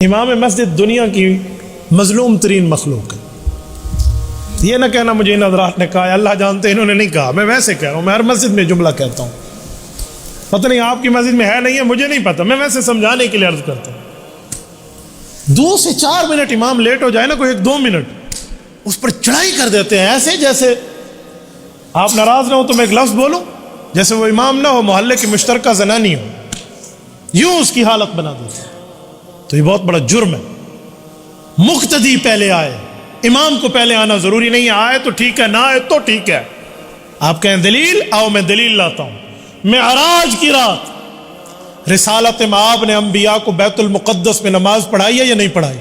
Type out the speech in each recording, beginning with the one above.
امام مسجد دنیا کی مظلوم ترین مخلوق ہے. یہ نہ کہنا مجھے ان حضرات نے کہا ہے، اللہ جانتے ہیں انہوں نے نہیں کہا، میں ویسے کہہ رہا ہوں. میں ہر مسجد میں جملہ کہتا ہوں، پتہ نہیں آپ کی مسجد میں ہے نہیں ہے مجھے نہیں پتہ، میں ویسے سمجھانے کے لیے عرض کرتا ہوں. 2 سے 4 منٹ امام لیٹ ہو جائے نا، کوئی 1-2 منٹ اس پر چڑھائی کر دیتے ہیں، ایسے جیسے آپ ناراض نہ ہو تو میں ایک لفظ بولوں، جیسے وہ امام نہ ہو، محلے کی مشترکہ زنانی ہو، یوں اس کی حالت بنا دیتے ہیں. تو یہ بہت بڑا جرم ہے. مقتدی پہلے آئے، امام کو پہلے آنا ضروری نہیں ہے. آئے تو ٹھیک ہے، نہ آئے تو ٹھیک ہے. آپ کہیں دلیل، آؤ میں دلیل لاتا ہوں. معراج کی رات رسالت مآب نے انبیاء کو بیت المقدس میں نماز پڑھائی ہے یا نہیں پڑھائی؟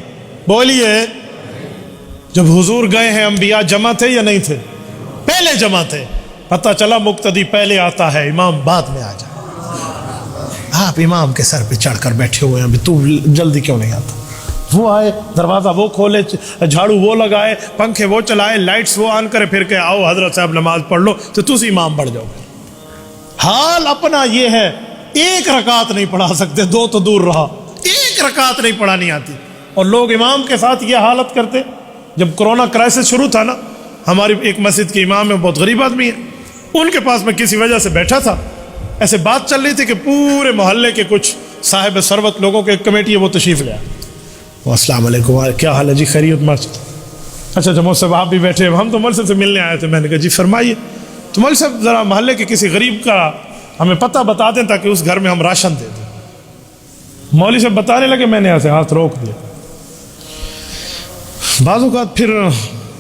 بولیے. جب حضور گئے ہیں انبیاء جمع تھے یا نہیں تھے؟ پہلے جمع تھے. پتہ چلا مقتدی پہلے آتا ہے، امام بعد میں آ جائے. آپ امام کے سر پہ چڑھ کر بیٹھے ہوئے ہیں، تو جلدی کیوں نہیں آتا؟ وہ آئے، دروازہ وہ کھولے، جھاڑو وہ لگائے، پنکھے وہ چلائے، لائٹس وہ آن کرے، پھر کہ آؤ حضرت صاحب نماز پڑھ لو، تو تسی امام بڑھ جاؤ. حال اپنا یہ ہے، 1 رکعت نہیں پڑھا سکتے، 2 تو دور رہا، 1 رکعت نہیں پڑھانی آتی. اور لوگ امام کے ساتھ یہ حالت کرتے. جب کرونا کرائسس شروع تھا نا، ہماری ایک مسجد کے امام ہے، بہت غریب آدمی ہے، ان کے پاس میں کسی وجہ سے بیٹھا تھا. ایسے بات چل رہی تھی کہ پورے محلے کے کچھ صاحب ثروت لوگوں کے ایک کمیٹی ہے، وہ تشریف لے آئے. السلام علیکم، کیا حال ہے جی، خیریت؟ اچھا مول صاحب آپ بھی بیٹھے، ہم تو مول صاحب سے ملنے آئے تھے. میں نے کہا جی فرمائیے. تو مول صاحب ذرا محلے کے کسی غریب کا ہمیں پتہ بتا دیں تاکہ اس گھر میں ہم راشن دے دیں. مولوی صاحب بتانے لگے، میں نے ایسے ہاتھ روک دیا. بعض اوقات پھر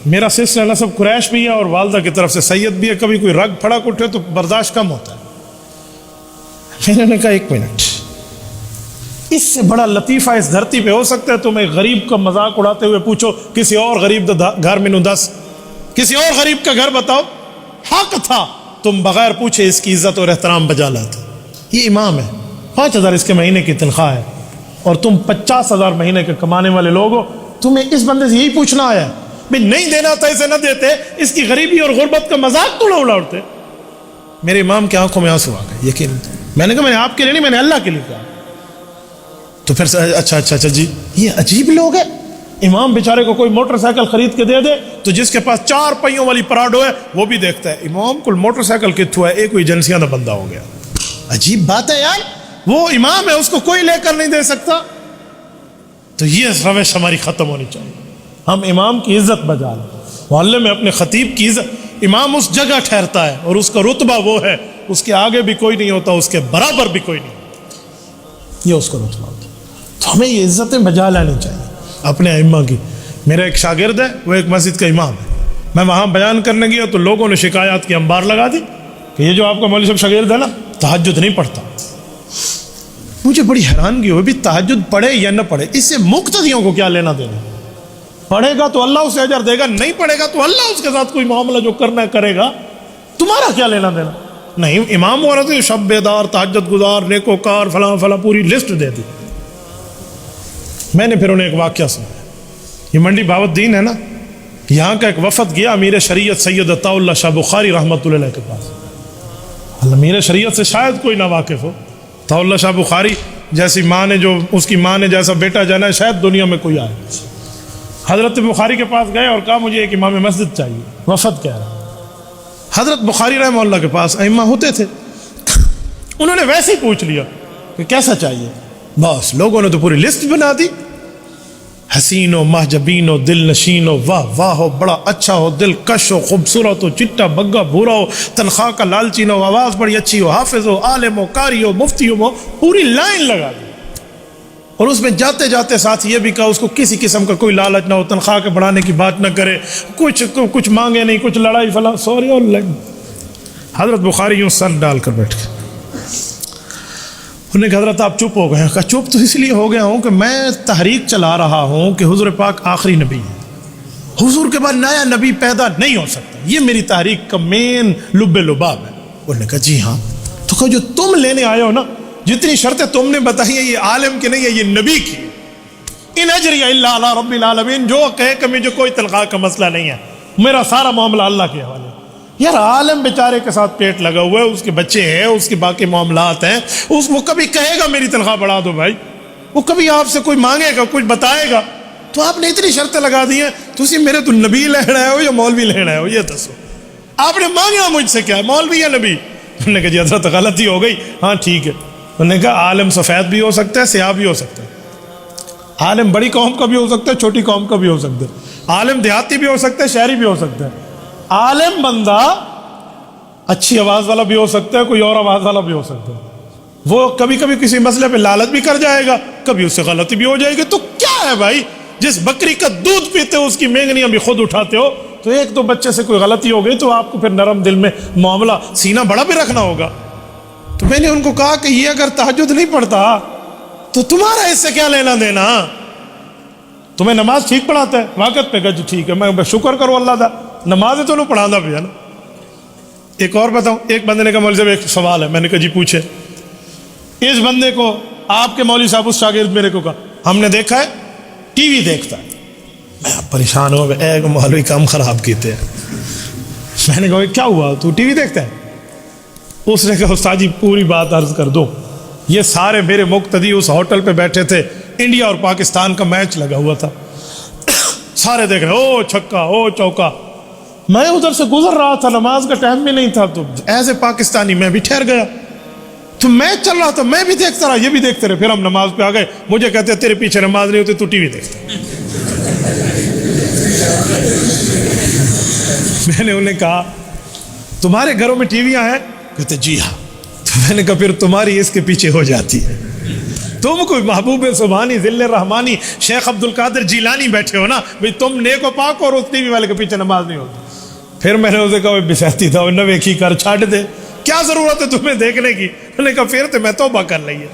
میرا سلسلہ نسب قریش بھی ہے اور والدہ کی طرف سے سید بھی ہے، کبھی کوئی رگ پھڑک اٹھے تو برداشت کم ہوتا ہے. میں نے کہا 1 منٹ، اس سے بڑا لطیفہ اس دھرتی پہ ہو سکتا ہے؟ تم ایک غریب کا مذاق اڑاتے ہوئے پوچھو کسی اور غریب گھر میں نو 10، کسی اور غریب کا گھر بتاؤ. حق تھا تم بغیر پوچھے اس کی عزت اور احترام بجا لاتے. یہ امام ہے، 5000 اس کے مہینے کی تنخواہ ہے، اور تم 50,000 مہینے کے کمانے والے لوگ ہو. تمہیں اس بندے سے یہی پوچھنا آیا بھائی نہیں دینا تھا اسے نہ دیتے، اس کی غریبی اور غربت کا مذاق توڑا اڑاتے. میرے امام کی آنکھوں میں آنسو آ گئے. یقین میں نے کہا میں نے آپ کے لیے نہیں، میں نے اللہ کے لیے کہا. تو پھر اچھا جی، یہ عجیب لوگ ہیں. امام بیچارے کو کوئی موٹر سائیکل خرید کے دے دے تو جس کے پاس 4 پہیوں والی پراڈو ہے وہ بھی دیکھتا ہے امام کو موٹر سائیکل کتھو ہے، ایک کوئی ایجنسیاں دا بندہ ہو گیا. عجیب بات ہے یار، وہ امام ہے، اس کو کوئی لے کر نہیں دے سکتا. تو یہ روش ہماری ختم ہونی چاہیے. ہم امام کی عزت بجا لیں. محلے میں اپنے خطیب کی عزت، امام اس جگہ ٹھہرتا ہے اور اس کا رتبہ وہ ہے، اس کے آگے بھی کوئی نہیں ہوتا، اس کے برابر بھی کوئی نہیں ہوتا، یہ اس کا رتبہ ہوتا. تو ہمیں یہ عزتیں بجا لانی چاہیے اپنے ائمہ کی. میرا ایک شاگرد ہے، وہ ایک مسجد کا امام ہے. میں وہاں بیان کرنے گیا تو لوگوں نے شکایات کی انبار لگا دی کہ یہ جو آپ کا مولوی صاحب شاگرد ہے نا، تہجد نہیں پڑھتا. مجھے بڑی حیرانگی ہوئی، بھی تہجد پڑھے یا نہ پڑھے، اس سے مقتدیوں کو کیا لینا دینا؟ پڑھے گا تو اللہ اسے اجر دے گا، نہیں پڑھے گا تو اللہ اس کے ساتھ کوئی معاملہ جو کرنا ہے کرے گا. تمہارا کیا لینا دینا؟ نہیں، امام ہو رہا تھا شب بیدار، تہجد گزار، نیکوکار، فلاں پوری لسٹ دے دی. میں نے پھر انہیں ایک واقعہ سنایا. یہ منڈی بہاوت دین ہے نا، یہاں کا ایک وفد گیا امیر شریعت سید عطا اللہ شاہ بخاری رحمۃ اللہ علیہ کے پاس. امیر شریعت سے شاید کوئی نہ واقف ہو. عطا اللہ شاہ بخاری جیسی ماں نے، جو اس کی ماں نے جیسا بیٹا جانا ہے، شاید دنیا میں کوئی آئے. حضرت بخاری کے پاس گئے اور کہا مجھے ایک امام مسجد چاہیے. وفد کہہ رہا. حضرت بخاری رحمہ اللہ کے پاس ائمہ ہوتے تھے، انہوں نے ویسے ہی پوچھ لیا کہ کیسا چاہیے. بس لوگوں نے تو پوری لسٹ بنا دی، حسین ہو، محجبین ہو، دل نشین ہو، واہ واہ ہو، بڑا اچھا ہو، دل کش ہو، خوبصورت ہو، چٹا بگا بھورا ہو، تنخواہ کا لالچی نہ ہو، آواز بڑی اچھی ہو، حافظ ہو، عالم ہو، قاری ہو، مفتی ہو. پوری لائن لگا دی. اور اس میں جاتے جاتے ساتھ یہ بھی کہا اس کو کسی قسم کا کوئی لالچ نہ ہو، تنخواہ کے بڑھانے کی بات نہ کرے، کچھ مانگے نہیں، کچھ لڑائی فلاں. سوری. اور حضرت بخاری یوں سر ڈال کر بیٹھ گئے. انہوں نے کہا حضرت آپ چپ ہو گئے. کہا چپ تو اس لیے ہو گیا ہوں کہ میں تحریک چلا رہا ہوں کہ حضور پاک آخری نبی ہے، حضور کے بعد نیا نبی پیدا نہیں ہو سکتا. یہ میری تحریک کا مین لب لباب ہے. انہوں نے کہا جی ہاں. تو کہا جو تم لینے آئے ہو نا، جتنی شرطیں تم نے بتائی ہیں، یہ عالم کی نہیں ہے، یہ نبی کی. ان اجری الا علی رب العالمین. جو کہے کہ مجھے کوئی تنخواہ کا مسئلہ نہیں ہے، میرا سارا معاملہ اللہ کے حوالے. یار عالم بیچارے کے ساتھ پیٹ لگا ہوا ہے، اس کے بچے ہیں، اس کے باقی معاملات ہیں، وہ کبھی کہے گا میری تنخواہ بڑھا دو بھائی؟ وہ کبھی آپ سے کوئی مانگے گا، کچھ بتائے گا، تو آپ نے اتنی شرطیں لگا دی ہیں، تسی میرے تو نبی لینا ہے ہو یا مولوی لینا ہے ہو، یہ دسو آپ نے مانگا مجھ سے کیا، مولوی یا نبی؟ انہوں نے کہا جی حضرت غلطی ہو گئی، ہاں ٹھیک ہے۔ انہوں نے کہا عالم سفید بھی ہو سکتا ہے، سیاہ بھی ہو سکتا ہے، عالم بڑی قوم کا بھی ہو سکتا ہے، چھوٹی قوم کا بھی ہو سکتا ہے، عالم دیہاتی بھی ہو سکتا ہے، شہری بھی ہو سکتا ہے، عالم بندہ اچھی آواز والا بھی ہو سکتا ہے، کوئی اور آواز والا بھی ہو سکتا ہے، وہ کبھی کبھی کسی مسئلے پہ لالچ بھی کر جائے گا، کبھی اس سے غلطی بھی ہو جائے گی۔ تو کیا ہے بھائی، جس بکری کا دودھ پیتے ہو اس کی مینگنیاں بھی خود اٹھاتے ہو، تو ایک دو بچے سے کوئی غلطی ہو گئی تو آپ کو پھر نرم دل میں معاملہ سینہ بڑا بھی رکھنا ہوگا۔ تو میں نے ان کو کہا کہ یہ اگر تہجد نہیں پڑھتا تو تمہارا اس سے کیا لینا دینا؟ تمہیں نماز ٹھیک پڑھاتا ہے وقت پہ؟ جی ٹھیک ہے، میں شکر کرو اللہ دا، نماز تو پڑھا دا بھی ہے نا۔ ایک اور بتاؤں، ایک بندے نے کہا مولوی صاحب ایک سوال ہے، میں نے کہا جی پوچھے۔ اس بندے کو آپ کے مولوی صاحب، اس شاگرد میرے کو کہا ہم نے دیکھا ہے ٹی وی دیکھتا ہے۔ میں پریشان ہو گیا، ایک مولوی کام خراب کیتے ہیں۔ میں نے کہا کیا ہوا، تو ٹی وی دیکھتا ہے؟ اس نے کہا استاد جی پوری بات عرض کر دو، یہ سارے میرے مقتدی اس ہوٹل پہ بیٹھے تھے، انڈیا اور پاکستان کا میچ لگا ہوا تھا، سارے دیکھ رہے او چھکا او چوکا، میں ادھر سے گزر رہا تھا، نماز کا ٹائم بھی نہیں تھا، تو ایز اے پاکستانی میں بھی ٹھہر گیا، تو میچ چل رہا تھا، میں بھی دیکھتا رہا، یہ بھی دیکھتے رہے، پھر ہم نماز پہ آ گئے، مجھے کہتے تیرے پیچھے نماز نہیں ہوتی تو ٹی وی دیکھتا۔ میں نے انہیں کہا تمہارے گھروں میں ٹی ویاں ہیں؟ کہتے جی ہاں۔ تو میں نے کہا پھر تمہاری اس کے پیچھے ہو جاتی ہے، تم کوئی محبوب سبحانی ذل رحمانی شیخ عبد القادر جیلانی بیٹھے ہو نا بھئی، تم نیک و پاک اور اس ٹی وی والے کے پیچھے نماز نہیں ہوتی۔ پھر میں نے اسے کہا بسیتی تھا نہ ویکھی کر چھاڑ دے، کیا ضرورت ہے تمہیں دیکھنے کی؟ میں نے کہا پھر تو میں توبہ کر لی ہے۔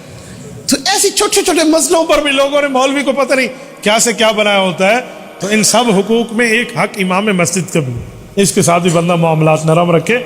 تو ایسی چھوٹے چھوٹے مسئلوں پر بھی لوگوں نے مولوی کو پتہ نہیں کیا سے کیا بنایا ہوتا ہے۔ تو ان سب حقوق میں ایک حق امام مسجد کا بھی، اس کے ساتھ بھی بندہ معاملات نرم رکھے۔